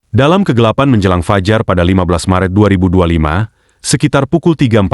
Dalam kegelapan menjelang fajar pada 15 Maret 2025, sekitar pukul 3.45,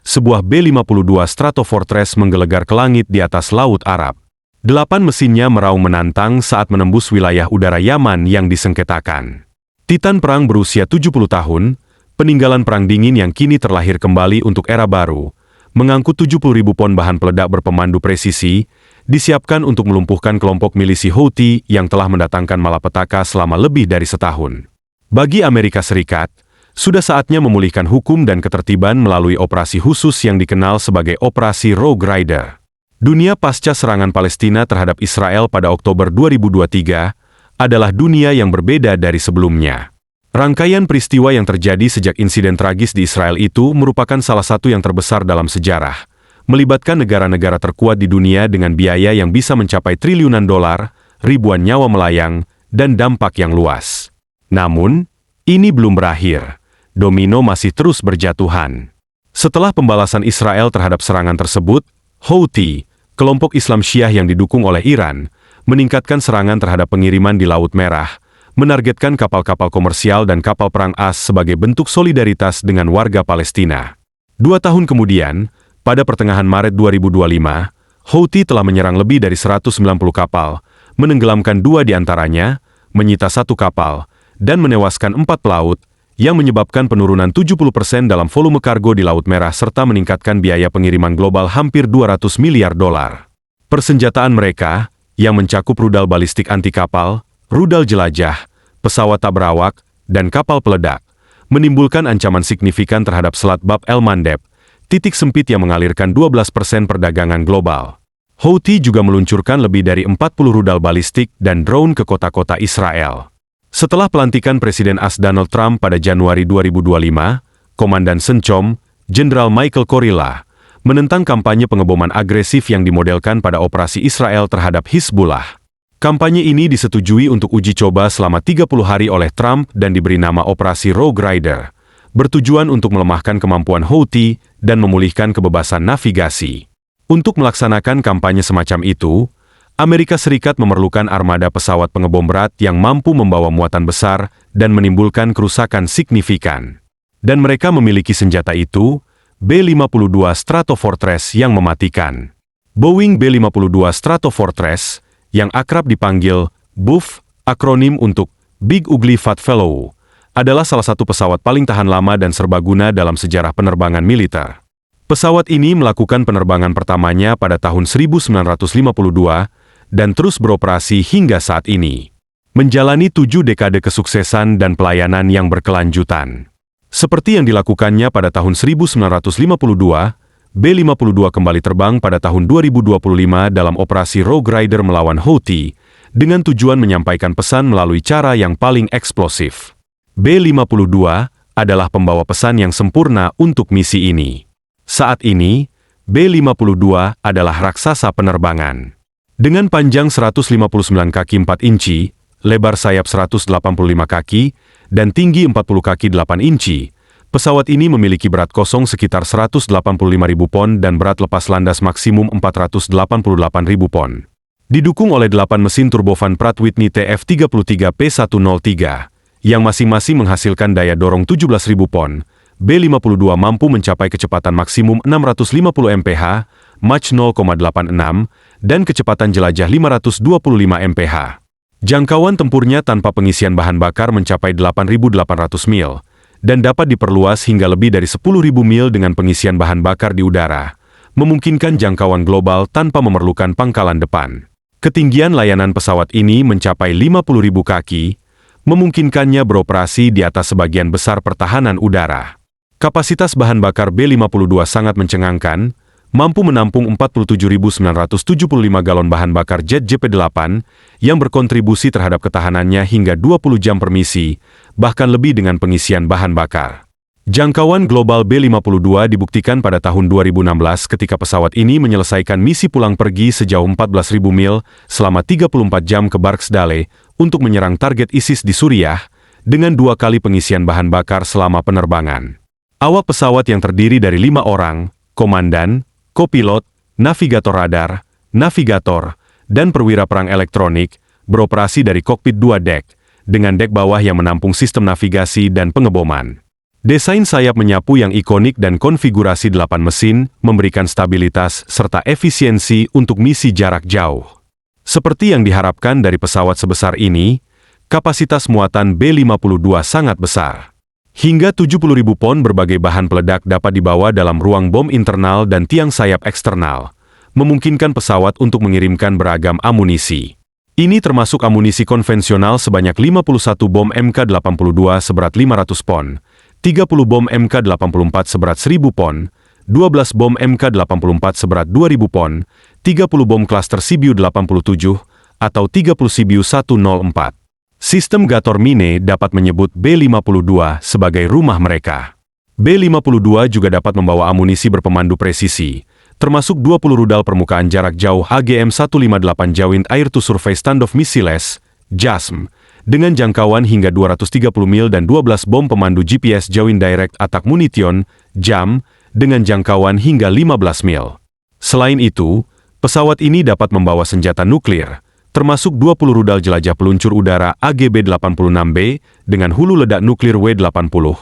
sebuah B-52 Stratofortress menggelegar ke langit di atas Laut Arab. 8 mesinnya meraung menantang saat menembus wilayah udara Yaman yang disengketakan. Titan perang berusia 70 tahun, peninggalan perang dingin yang kini terlahir kembali untuk era baru, mengangkut 70.000 pon bahan peledak berpemandu presisi, disiapkan untuk melumpuhkan kelompok milisi Houthi yang telah mendatangkan malapetaka selama lebih dari setahun. Bagi Amerika Serikat, sudah saatnya memulihkan hukum dan ketertiban melalui operasi khusus yang dikenal sebagai Operasi Rogue Rider. Dunia pasca serangan Palestina terhadap Israel pada Oktober 2023 adalah dunia yang berbeda dari sebelumnya. Rangkaian peristiwa yang terjadi sejak insiden tragis di Israel itu merupakan salah satu yang terbesar dalam sejarah, melibatkan negara-negara terkuat di dunia dengan biaya yang bisa mencapai triliunan dolar, ribuan nyawa melayang, dan dampak yang luas. Namun, ini belum berakhir. Domino masih terus berjatuhan. Setelah pembalasan Israel terhadap serangan tersebut, Houthi, kelompok Islam Syiah yang didukung oleh Iran, meningkatkan serangan terhadap pengiriman di Laut Merah, menargetkan kapal-kapal komersial dan kapal perang AS sebagai bentuk solidaritas dengan warga Palestina. 2 tahun kemudian, pada pertengahan Maret 2025, Houthi telah menyerang lebih dari 190 kapal, menenggelamkan 2 diantaranya, menyita 1 kapal, dan menewaskan 4 pelaut, yang menyebabkan penurunan 70% dalam volume kargo di Laut Merah serta meningkatkan biaya pengiriman global hampir 200 miliar dolar. Persenjataan mereka, yang mencakup rudal balistik anti kapal, rudal jelajah, pesawat tak berawak, dan kapal peledak, menimbulkan ancaman signifikan terhadap Selat Bab el-Mandeb, titik sempit yang mengalirkan 12% perdagangan global. Houthi juga meluncurkan lebih dari 40 rudal balistik dan drone ke kota-kota Israel. Setelah pelantikan Presiden AS Donald Trump pada Januari 2025, Komandan CENTCOM, Jenderal Michael Kurilla, menentang kampanye pengeboman agresif yang dimodelkan pada operasi Israel terhadap Hizbullah. Kampanye ini disetujui untuk uji coba selama 30 hari oleh Trump dan diberi nama Operasi Rogue Rider, bertujuan untuk melemahkan kemampuan Houthi dan memulihkan kebebasan navigasi. Untuk melaksanakan kampanye semacam itu, Amerika Serikat memerlukan armada pesawat pengebom berat yang mampu membawa muatan besar dan menimbulkan kerusakan signifikan. Dan mereka memiliki senjata itu, B-52 Stratofortress yang mematikan. Boeing B-52 Stratofortress, yang akrab dipanggil BUF, akronim untuk Big Ugly Fat Fellow, adalah salah satu pesawat paling tahan lama dan serbaguna dalam sejarah penerbangan militer. Pesawat ini melakukan penerbangan pertamanya pada tahun 1952, dan terus beroperasi hingga saat ini. Menjalani 7 dekade kesuksesan dan pelayanan yang berkelanjutan. Seperti yang dilakukannya pada tahun 1952, B-52 kembali terbang pada tahun 2025 dalam operasi Rogue Rider melawan Houthi, dengan tujuan menyampaikan pesan melalui cara yang paling eksplosif. B-52 adalah pembawa pesan yang sempurna untuk misi ini. Saat ini, B-52 adalah raksasa penerbangan. Dengan panjang 159 kaki 4 inci, lebar sayap 185 kaki, dan tinggi 40 kaki 8 inci, pesawat ini memiliki berat kosong sekitar 185.000 pon dan berat lepas landas maksimum 488.000 pon. Didukung oleh 8 mesin turbofan Pratt Whitney TF33P103, yang masing-masing menghasilkan daya dorong 17.000 pon, B-52 mampu mencapai kecepatan maksimum 650 mph, Mach 0,86, dan kecepatan jelajah 525 mph. Jangkauan tempurnya tanpa pengisian bahan bakar mencapai 8.800 mil, dan dapat diperluas hingga lebih dari 10.000 mil dengan pengisian bahan bakar di udara, memungkinkan jangkauan global tanpa memerlukan pangkalan depan. Ketinggian layanan pesawat ini mencapai 50.000 kaki, memungkinkannya beroperasi di atas sebagian besar pertahanan udara. Kapasitas bahan bakar B-52 sangat mencengangkan, mampu menampung 47.975 galon bahan bakar jet JP-8 yang berkontribusi terhadap ketahanannya hingga 20 jam per misi, bahkan lebih dengan pengisian bahan bakar. Jangkauan global B-52 dibuktikan pada tahun 2016 ketika pesawat ini menyelesaikan misi pulang pergi sejauh 14.000 mil selama 34 jam ke Barksdale untuk menyerang target ISIS di Suriah dengan 2 kali pengisian bahan bakar selama penerbangan. Awak pesawat yang terdiri dari 5 orang, komandan, kopilot, navigator radar, navigator, dan perwira perang elektronik, beroperasi dari kokpit 2 dek, dengan dek bawah yang menampung sistem navigasi dan pengeboman. Desain sayap menyapu yang ikonik dan konfigurasi 8 mesin memberikan stabilitas serta efisiensi untuk misi jarak jauh. Seperti yang diharapkan dari pesawat sebesar ini, kapasitas muatan B-52 sangat besar. Hingga 70.000 pon berbagai bahan peledak dapat dibawa dalam ruang bom internal dan tiang sayap eksternal, memungkinkan pesawat untuk mengirimkan beragam amunisi. Ini termasuk amunisi konvensional sebanyak 51 bom Mk-82 seberat 500 pon, 30 bom Mk-84 seberat 1000 pon, 12 bom Mk-84 seberat 2000 pon, 30 bom klaster Sibiu-87, atau 30 Sibiu-104. Sistem Gator Mine dapat menyebut B-52 sebagai rumah mereka. B-52 juga dapat membawa amunisi berpemandu presisi, termasuk 20 rudal permukaan jarak jauh AGM-158 Joint Air to Surface Standoff Missiles, JASM, dengan jangkauan hingga 230 mil dan 12 bom pemandu GPS Joint Direct Attack Munition, JAM, dengan jangkauan hingga 15 mil. Selain itu, pesawat ini dapat membawa senjata nuklir, termasuk 20 rudal jelajah peluncur udara AGB-86B dengan hulu ledak nuklir W-80,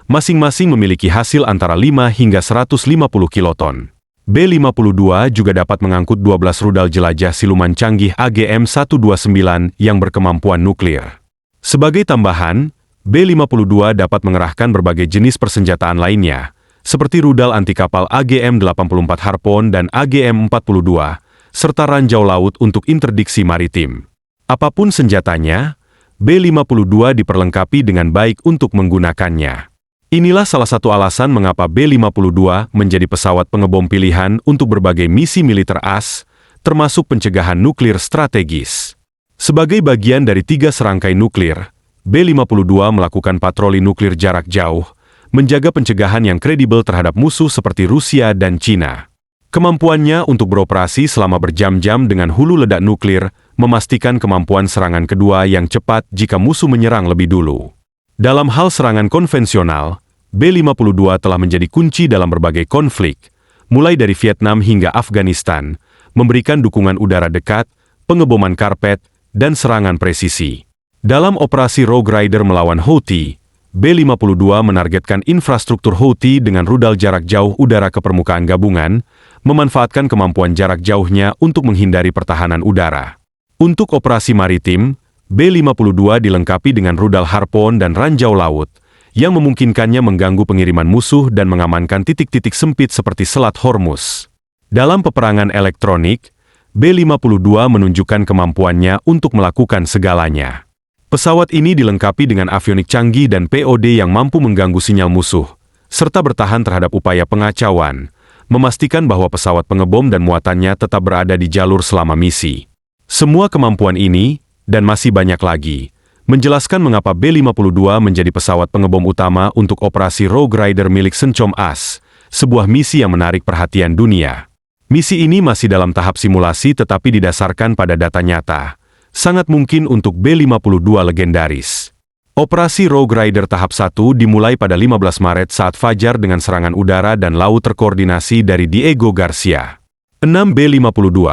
masing-masing memiliki hasil antara 5 hingga 150 kiloton. B-52 juga dapat mengangkut 12 rudal jelajah siluman canggih AGM-129 yang berkemampuan nuklir. Sebagai tambahan, B-52 dapat mengerahkan berbagai jenis persenjataan lainnya, seperti rudal anti kapal AGM-84 Harpoon dan AGM-42, serta ranjau laut untuk interdiksi maritim. Apapun senjatanya, B-52 diperlengkapi dengan baik untuk menggunakannya. Inilah salah satu alasan mengapa B-52 menjadi pesawat pengebom pilihan untuk berbagai misi militer AS, termasuk pencegahan nuklir strategis. Sebagai bagian dari 3 serangkai nuklir, B-52 melakukan patroli nuklir jarak jauh, menjaga pencegahan yang kredibel terhadap musuh seperti Rusia dan Cina. Kemampuannya untuk beroperasi selama berjam-jam dengan hulu ledak nuklir memastikan kemampuan serangan kedua yang cepat jika musuh menyerang lebih dulu. Dalam hal serangan konvensional, B-52 telah menjadi kunci dalam berbagai konflik, mulai dari Vietnam hingga Afghanistan, memberikan dukungan udara dekat, pengeboman karpet, dan serangan presisi. Dalam operasi Rogue Rider melawan Houthi, B-52 menargetkan infrastruktur Houthi dengan rudal jarak jauh udara ke permukaan gabungan, memanfaatkan kemampuan jarak jauhnya untuk menghindari pertahanan udara. Untuk operasi maritim, B-52 dilengkapi dengan rudal Harpoon dan ranjau laut, yang memungkinkannya mengganggu pengiriman musuh dan mengamankan titik-titik sempit seperti Selat Hormuz. Dalam peperangan elektronik, B-52 menunjukkan kemampuannya untuk melakukan segalanya. Pesawat ini dilengkapi dengan avionik canggih dan POD yang mampu mengganggu sinyal musuh, serta bertahan terhadap upaya pengacauan, memastikan bahwa pesawat pengebom dan muatannya tetap berada di jalur selama misi. Semua kemampuan ini, dan masih banyak lagi, menjelaskan mengapa B-52 menjadi pesawat pengebom utama untuk operasi Rogue Rider milik Sencom AS, sebuah misi yang menarik perhatian dunia. Misi ini masih dalam tahap simulasi tetapi didasarkan pada data nyata. Sangat mungkin untuk B-52 legendaris. Operasi Rogue Rider tahap 1 dimulai pada 15 Maret saat fajar dengan serangan udara dan laut terkoordinasi dari Diego Garcia. 6 B-52,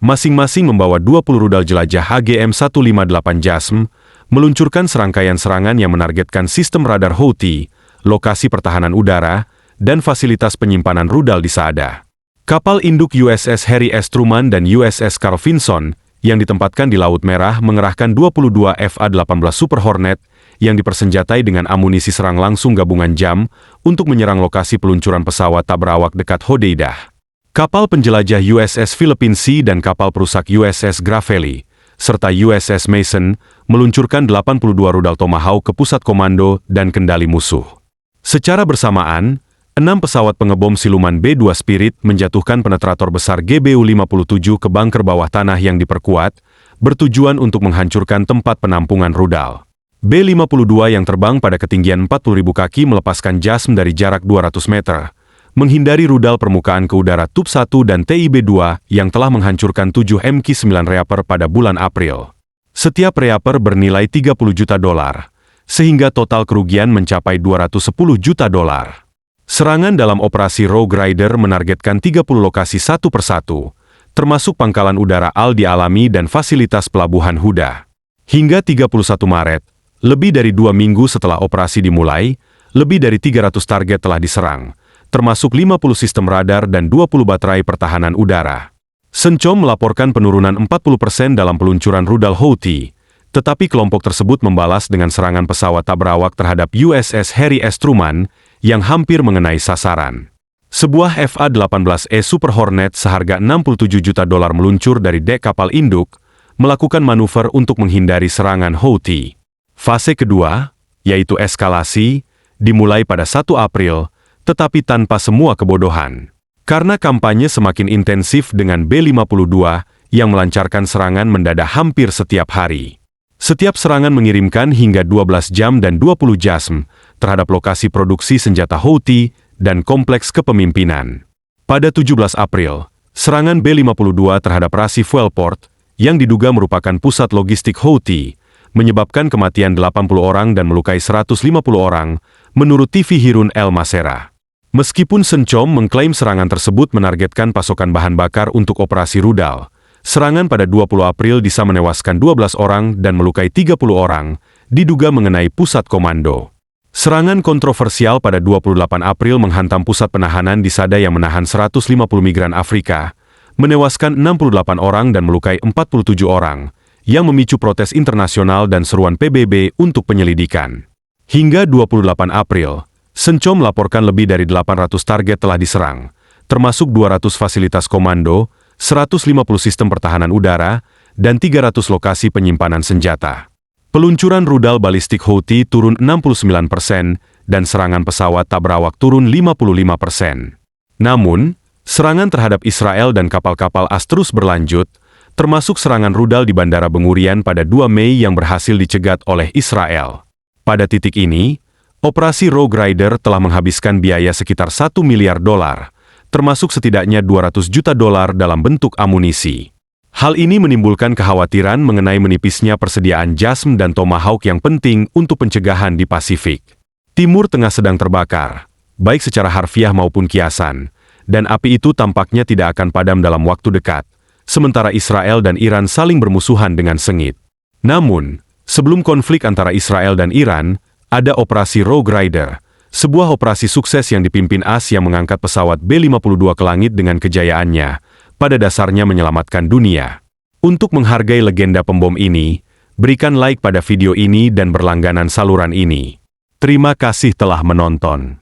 masing-masing membawa 20 rudal jelajah AGM-158 JASM, meluncurkan serangkaian serangan yang menargetkan sistem radar Houthi, lokasi pertahanan udara, dan fasilitas penyimpanan rudal di Saada. Kapal induk USS Harry S. Truman dan USS Carl Vinson yang ditempatkan di Laut Merah mengerahkan 22 FA-18 Super Hornet yang dipersenjatai dengan amunisi serang langsung gabungan JAM untuk menyerang lokasi peluncuran pesawat tak berawak dekat Hodeidah. Kapal penjelajah USS Philippine Sea dan kapal perusak USS Gravely, serta USS Mason, meluncurkan 82 rudal Tomahawk ke pusat komando dan kendali musuh. Secara bersamaan, 6 pesawat pengebom siluman B-2 Spirit menjatuhkan penetrator besar GBU-57 ke bunker bawah tanah yang diperkuat, bertujuan untuk menghancurkan tempat penampungan rudal. B-52 yang terbang pada ketinggian 40.000 kaki melepaskan JASM dari jarak 200 meter, menghindari rudal permukaan ke udara TUP-1 dan TIB-2 yang telah menghancurkan 7 MQ-9 Reaper pada bulan April. Setiap Reaper bernilai $30 juta, sehingga total kerugian mencapai $210 juta. Serangan dalam operasi Rogue Rider menargetkan 30 lokasi satu persatu, termasuk pangkalan udara Al-Di Alami dan fasilitas pelabuhan Huda. Hingga 31 Maret, lebih dari 2 minggu setelah operasi dimulai, lebih dari 300 target telah diserang, termasuk 50 sistem radar dan 20 baterai pertahanan udara. Sencom melaporkan penurunan 40% dalam peluncuran rudal Houthi, tetapi kelompok tersebut membalas dengan serangan pesawat tak berawak terhadap USS Harry S. Truman yang hampir mengenai sasaran. Sebuah FA-18E Super Hornet seharga $67 juta meluncur dari dek kapal induk, melakukan manuver untuk menghindari serangan Houthi. Fase kedua, yaitu eskalasi, dimulai pada 1 April, tetapi tanpa semua kebodohan. Karena kampanye semakin intensif dengan B-52 yang melancarkan serangan mendadak hampir setiap hari. Setiap serangan mengirimkan hingga 12 jam dan 20 jam terhadap lokasi produksi senjata Houthi dan kompleks kepemimpinan. Pada 17 April, serangan B-52 terhadap Rasi Fuelport, yang diduga merupakan pusat logistik Houthi, menyebabkan kematian 80 orang dan melukai 150 orang, menurut TV Hirun El Masera. Meskipun Sencom mengklaim serangan tersebut menargetkan pasokan bahan bakar untuk operasi rudal, serangan pada 20 April bisa menewaskan 12 orang dan melukai 30 orang, diduga mengenai pusat komando. Serangan kontroversial pada 28 April menghantam pusat penahanan di Sada yang menahan 150 migran Afrika, menewaskan 68 orang dan melukai 47 orang, yang memicu protes internasional dan seruan PBB untuk penyelidikan. Hingga 28 April, Sencom melaporkan lebih dari 800 target telah diserang, termasuk 200 fasilitas komando, 150 sistem pertahanan udara, dan 300 lokasi penyimpanan senjata. Peluncuran rudal balistik Houthi turun 69% dan serangan pesawat tak berawak turun 55%. Namun, serangan terhadap Israel dan kapal-kapal AS terus berlanjut, termasuk serangan rudal di Bandara Bengurian pada 2 Mei yang berhasil dicegat oleh Israel. Pada titik ini, operasi Rogue Rider telah menghabiskan biaya sekitar $1 miliar, termasuk setidaknya $200 juta dalam bentuk amunisi. Hal ini menimbulkan kekhawatiran mengenai menipisnya persediaan JASM dan Tomahawk yang penting untuk pencegahan di Pasifik. Timur Tengah sedang terbakar, baik secara harfiah maupun kiasan, dan api itu tampaknya tidak akan padam dalam waktu dekat, sementara Israel dan Iran saling bermusuhan dengan sengit. Namun, sebelum konflik antara Israel dan Iran, ada operasi Rogue Rider, sebuah operasi sukses yang dipimpin AS yang mengangkat pesawat B-52 ke langit dengan kejayaannya, pada dasarnya menyelamatkan dunia. Untuk menghargai legenda pembom ini, berikan like pada video ini dan berlangganan saluran ini. Terima kasih telah menonton.